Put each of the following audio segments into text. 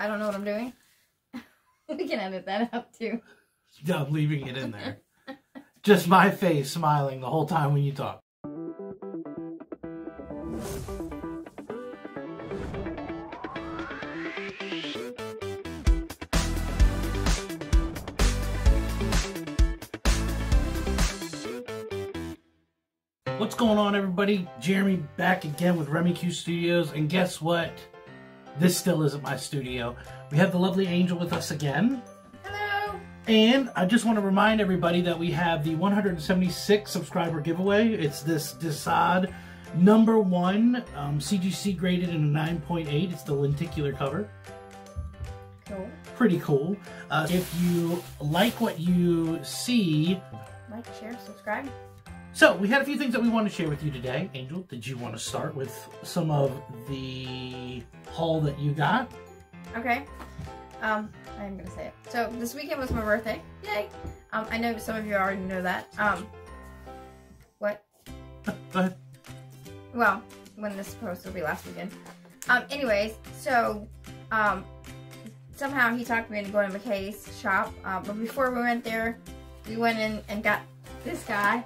I don't know what I'm doing. We can edit that out too. I'm leaving it in there. Just my face smiling the whole time when you talk. What's going on, everybody? Jeremy back again with Remy Q Studios, and guess what? This still isn't my studio. We have the lovely Angel with us again. Hello! And I just want to remind everybody that we have the 176 subscriber giveaway. It's this Desaad #1 CGC graded in a 9.8. It's the lenticular cover. Cool. Pretty cool. If you like what you see, like, share, subscribe. So, we had a few things that we want to share with you today. Angel, did you want to start with some of the haul that you got? Okay. I'm going to say it. So, this weekend was my birthday. Yay! I know some of you already know that. What? Go ahead. Well, when this post will be last weekend. Anyways, so, somehow he talked me into going to McKay's shop. But before we went there, we went in and got this guy.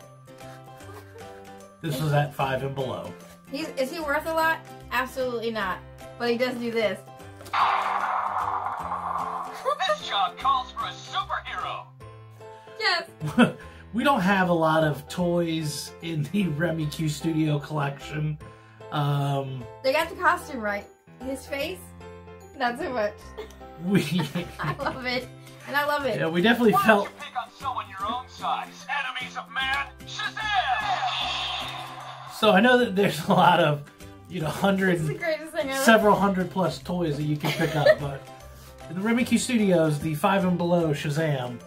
This was at 5 and below. Is he worth a lot? Absolutely not. But he does do this. This job calls for a superhero. Yes. We don't have a lot of toys in the Remy Q Studio collection. They got the costume right. His face, not so much. I love it. And I love it. Yeah, we definitely Why felt... don't you pick on someone your own size? Enemies of man, Shazam! So I know that there's a lot of, you know, This is the greatest thing ever. several hundred plus toys that you can pick up, but in the Remy Q Studios, the 5 and below Shazam.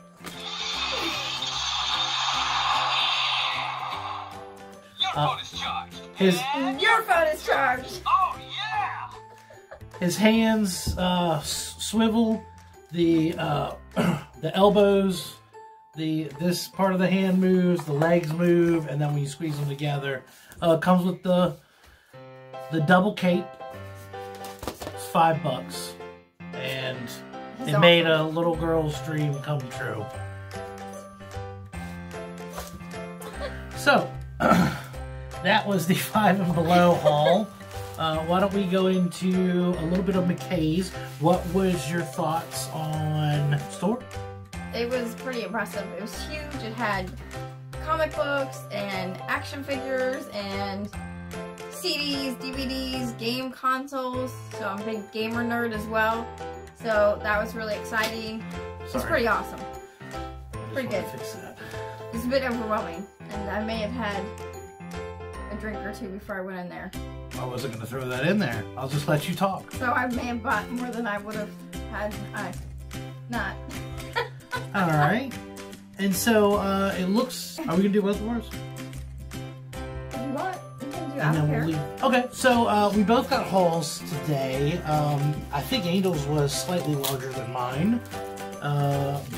Your phone is charged. Your phone is charged. Oh yeah! His hands swivel, the elbows, this part of the hand moves, the legs move, and then when you squeeze them together, comes with the double cape. It's $5, and it made a little girl's dream come true. So that was the 5 and below haul. Why don't we go into a little bit of McKay's? What was your thoughts on the store? It was pretty impressive. It was huge. It had comic books and action figures and CDs, DVDs, game consoles. So I'm a big gamer nerd as well. So that was really exciting. It was pretty awesome. Pretty good. Fix that. It's a bit overwhelming. And I may have had a drink or two before I went in there. I wasn't going to throw that in there. I'll just let you talk. So I may have bought more than I would have had I not. Alright. And so, it looks... Are we going to do both of ours? If you want, you can do. And then we'll leave. Okay, so we both got hauls today. I think Angel's was slightly larger than mine.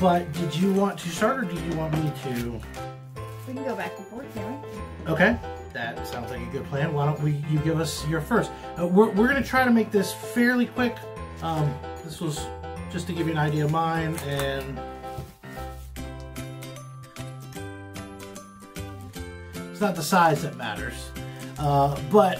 But did you want to start, or did you want me to? We can go back and forth, can we? Okay, that sounds like a good plan. Why don't you give us your first? We're going to try to make this fairly quick. This was just to give you an idea of mine, and it's not the size that matters. But,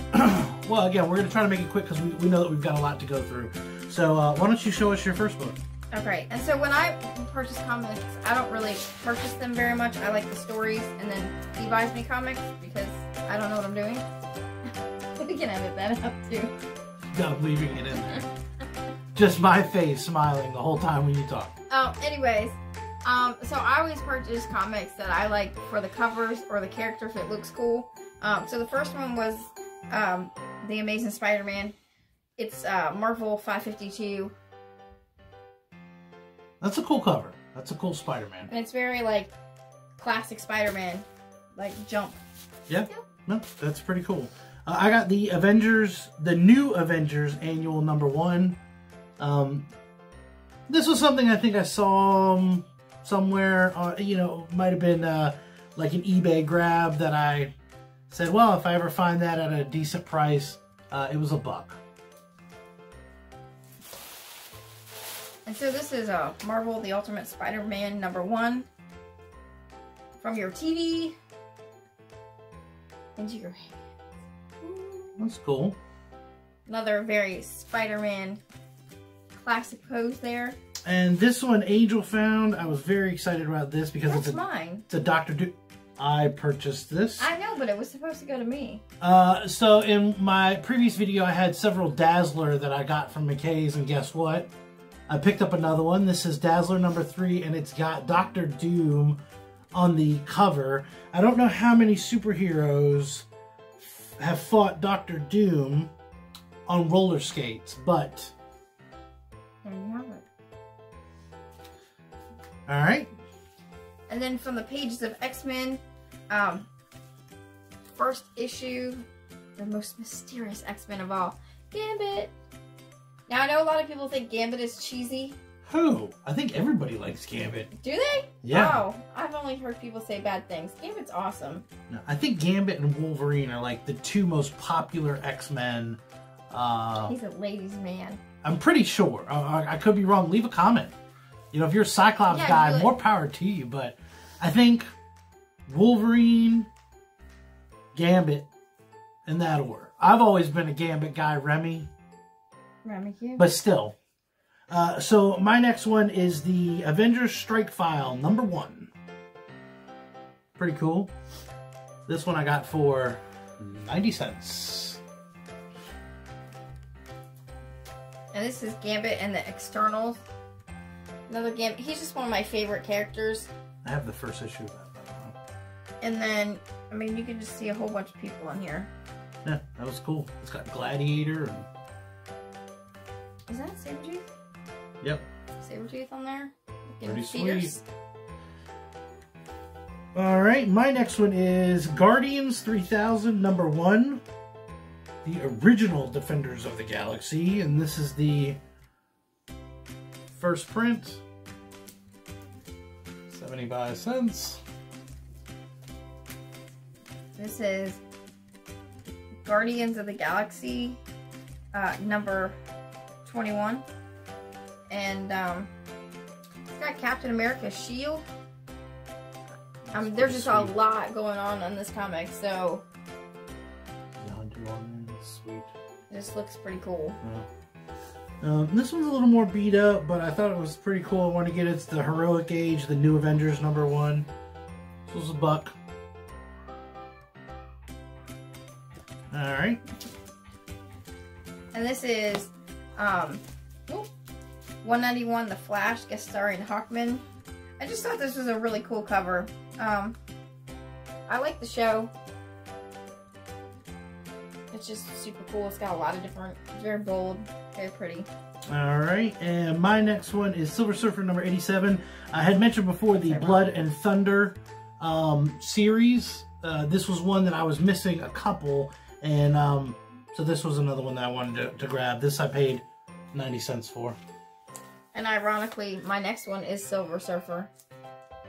well, again, we're going to try to make it quick because we know that we've got a lot to go through. So why don't you show us your first book? Okay, and so when I purchase comics, I don't really purchase them very much. I like the stories, and then he buys me comics because I don't know what I'm doing. We can edit that out too. I'm leaving it in there. Just my face smiling the whole time when you talk. Oh, anyways, so I always purchase comics that I like for the covers or the characters that looks cool. So the first one was The Amazing Spider-Man. It's Marvel 552. That's a cool cover. That's a cool Spider-Man. And it's very, like, classic Spider-Man. Like, jump. Yeah. No, that's pretty cool. I got the Avengers, the new Avengers Annual #1. This was something I think I saw somewhere. You know, might have been like an eBay grab that I said, well, if I ever find that at a decent price, it was $1. And so this is Marvel The Ultimate Spider-Man #1. From your TV into your hands. That's cool. Another very Spider-Man classic pose there. And this one Angel found. I was very excited about this because That's mine. It's a Dr. Doom. I purchased this. I know, but it was supposed to go to me. So in my previous video, I had several Dazzler that I got from McKay's, and guess what? I picked up another one. This is Dazzler #3, and it's got Dr. Doom on the cover. I don't know how many superheroes have fought Dr. Doom on roller skates, but... There you have it. Alright. And then from the pages of X-Men, first issue, the most mysterious X-Men of all, Gambit. Now I know a lot of people think Gambit is cheesy. Who? I think everybody likes Gambit. Do they? Yeah. Oh, I've only heard people say bad things. Gambit's awesome. No, I think Gambit and Wolverine are like the two most popular X-Men. He's a ladies' man. I'm pretty sure. I could be wrong. Leave a comment. You know, if you're a Cyclops guy, more power to you. But I think Wolverine, Gambit, in that order. I've always been a Gambit guy, Remy. Remy, you. But still. So my next one is the Avengers Strike File #1. Pretty cool. This one I got for 90 cents. And this is Gambit and the Externals. Another Gambit. He's just one of my favorite characters. I have the first issue of that, by the way. And then, I mean, you can just see a whole bunch of people on here. Yeah, that was cool. It's got Gladiator and... Is that Sabretooth? Yep. Sabretooth on there? Pretty sweet. Alright, my next one is Guardians 3000 #1. The original Defenders of the Galaxy. And this is the first print. 75 cents. This is Guardians of the Galaxy number 21. And it's got Captain America's shield. There's just a lot going on this comic, so sweet. This looks pretty cool. Yeah. This one's a little more beat up, but I thought it was pretty cool. I want to get it's the Heroic Age, the New Avengers #1. This was $1. Alright. And this is 191 The Flash, guest starring Hawkman. I just thought this was a really cool cover. I like the show. It's just super cool. It's got a lot of different, it's very bold, very pretty. Alright, and my next one is Silver Surfer #87. I had mentioned before the Blood and Thunder series. This was one that I was missing a couple, and so this was another one that I wanted to grab. This I paid 90 cents for. And ironically, my next one is Silver Surfer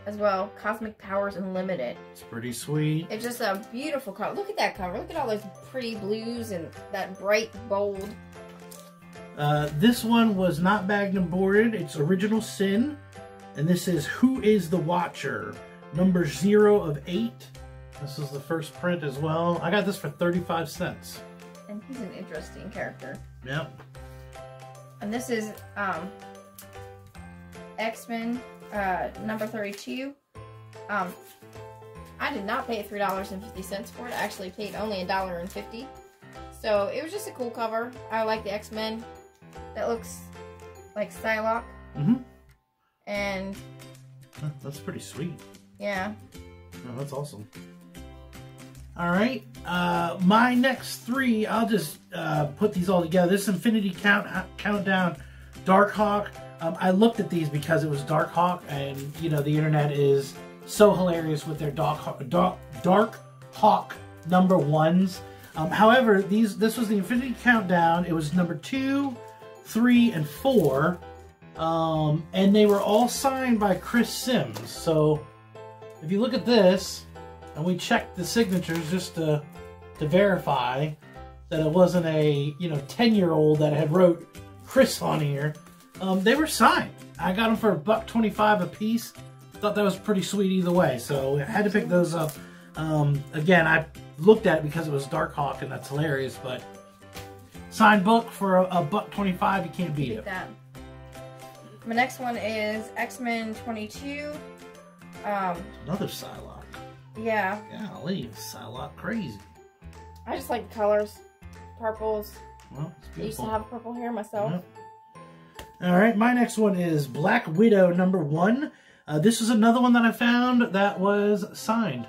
as well. Cosmic Powers Unlimited. It's pretty sweet. It's just a beautiful cover. Look at that cover. Look at all those pretty blues and that bright, bold. This one was not bagged and boarded. It's Original Sin. And this is Who is the Watcher? Number 0 of 8. This is the first print as well. I got this for 35 cents. And he's an interesting character. Yep. And this is X-Men number 32. I did not pay $3.50 for it. I actually paid only $1.50. So it was just a cool cover. I like the X-Men. That looks like Psylocke. Mm-hmm. And that's pretty sweet. Yeah. Oh, that's awesome. Alright, my next three, I'll just put these all together. This is Infinity Countdown Darkhawk. I looked at these because it was Darkhawk, and you know the internet is so hilarious with their Darkhawk #1s. However, this was the Infinity Countdown. It was number 2, 3, and 4, and they were all signed by Chris Sims. So if you look at this, and we checked the signatures just to verify that it wasn't a 10-year-old that had wrote Chris on here. They were signed. I got them for $1.25 a piece. Thought that was pretty sweet either way, so I had to pick those up. Again, I looked at it because it was Darkhawk, and that's hilarious, but signed book for a $1.25, you can't beat it. That. My next one is X-Men 22. Another Psylocke. Yeah. Golly, Psylocke crazy. I just like the colors. Purples. Well, it's beautiful. I used to have purple hair myself. Yep. Alright, my next one is Black Widow #1. This is another one that I found that was signed.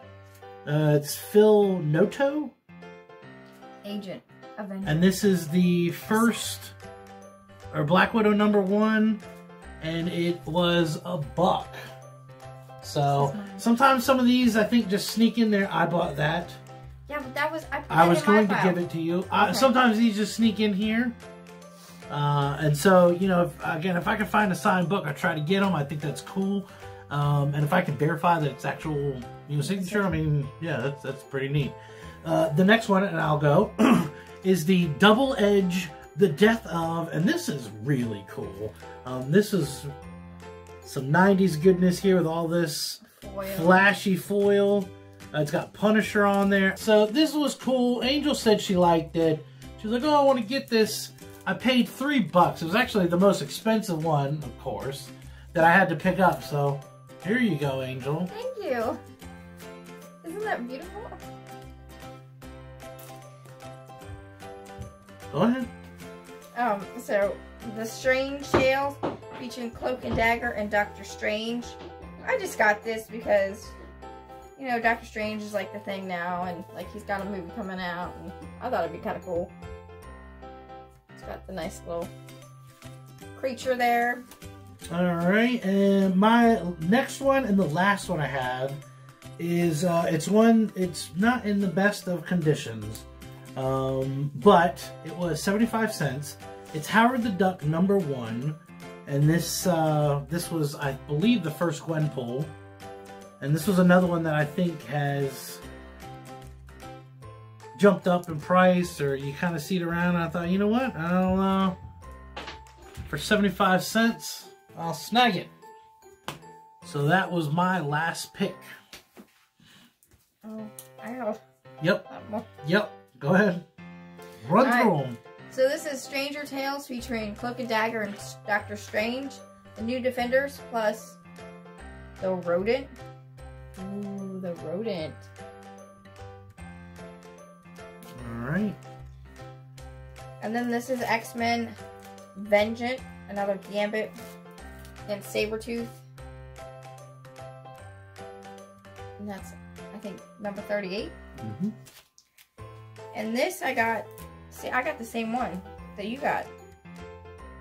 It's Phil Noto. Agent Avenger. And this is the first, or Black Widow #1, and it was $1. So sometimes some of these I think just sneak in there. I bought that. Yeah, but that was I was going to give it to you. Okay. Sometimes these just sneak in here. And so, you know, if I can find a signed book, I try to get them. I think that's cool. And if I can verify that it's actual, you know, signature, I mean, yeah, that's pretty neat. The next one, and I'll go, is the Double Edge, The Death of, and this is really cool. This is some 90s goodness here with all this flashy foil. It's got Punisher on there. So this was cool. Angel said she liked it. She was like, oh, I want to get this. I paid $3. It was actually the most expensive one, of course, that I had to pick up. So here you go, Angel. Thank you. Isn't that beautiful? Go ahead. So the Strange Tales featuring Cloak and Dagger and Doctor Strange. I just got this because, you know, Doctor Strange is like the thing now, and like he's got a movie coming out, and I thought it'd be kind of cool. It's got the nice little creature there. Alright, and my next one and the last one I have is, it's not in the best of conditions, but it was 75 cents. It's Howard the Duck #1, and this was, I believe, the first Gwenpool, and this was another one that I think has jumped up in price, or you kind of see it around, and I thought, you know what, I'll, for 75 cents, I'll snag it. So that was my last pick. Oh, I have. Yep. Yep. Go ahead. Run through them. So this is Stranger Tales featuring Cloak and Dagger and Doctor Strange, the New Defenders, plus the Rodent. Ooh, the Rodent. Alright. And then this is X-Men Vengeance, another Gambit, and Sabretooth. And that's, I think, number 38. Mm-hmm. And this I got, see, I got the same one that you got.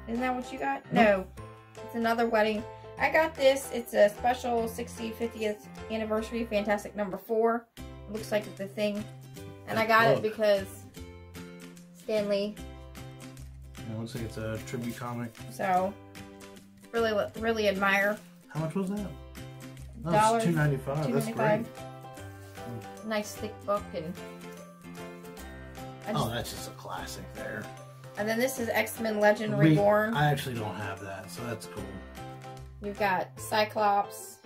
Isn't that what you got? No, it's another wedding. I got this. It's a special 50th anniversary Fantastic #4. It looks like it's a thing. And I got it because Stan Lee. It looks like it's a tribute comic. So, really admire. How much was that? That was $2.95. That's great. Nice thick book, and that's just a classic there. And then this is X-Men Legend Reborn. I actually don't have that, so that's cool. You've got Cyclops,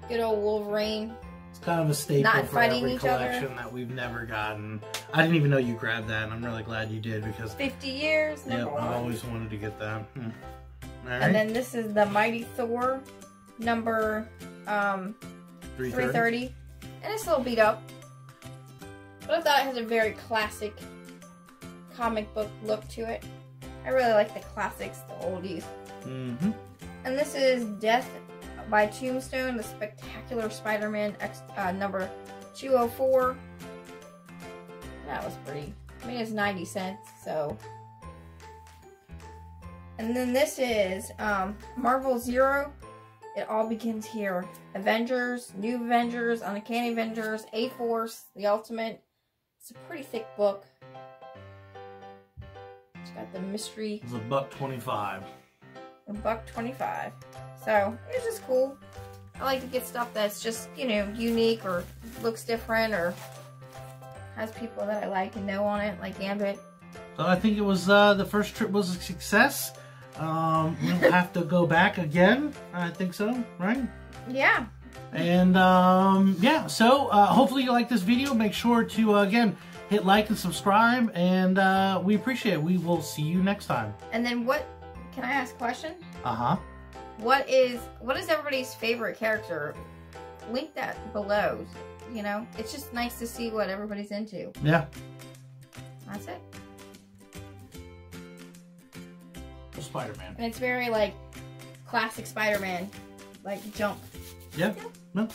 good old Wolverine. It's kind of a staple Not for fighting every each collection other. that we've never gotten. I didn't even know you grabbed that, and I'm really glad you did because 50 years, yeah, number 1. I've always wanted to get that. All right. And then this is the Mighty Thor, number 330. And it's a little beat up. But I thought it has a very classic comic book look to it. I really like the classics, the oldies. Mm-hmm. And this is Death by Tombstone, the Spectacular Spider-Man number 204. That was pretty. I mean, it's 90 cents, so. And then this is Marvel Zero. It all begins here. Avengers, New Avengers, Uncanny Avengers, A-Force, The Ultimate. It's a pretty thick book. It's got the mystery. It's $1.25. $1.25. So, it's just cool. I like to get stuff that's just, you know, unique or looks different or has people that I like and know on it, like Gambit. So I think it was, the first trip was a success. we'll have to go back again. I think so, right? Yeah. And yeah, so hopefully you like this video. Make sure to again hit like and subscribe, and we appreciate it. We will see you next time. And then what? Can I ask a question? What is everybody's favorite character? Link that below. You know, it's just nice to see what everybody's into. Yeah. That's it. Spider-Man. And it's very like classic Spider-Man, like jump. Yeah. No.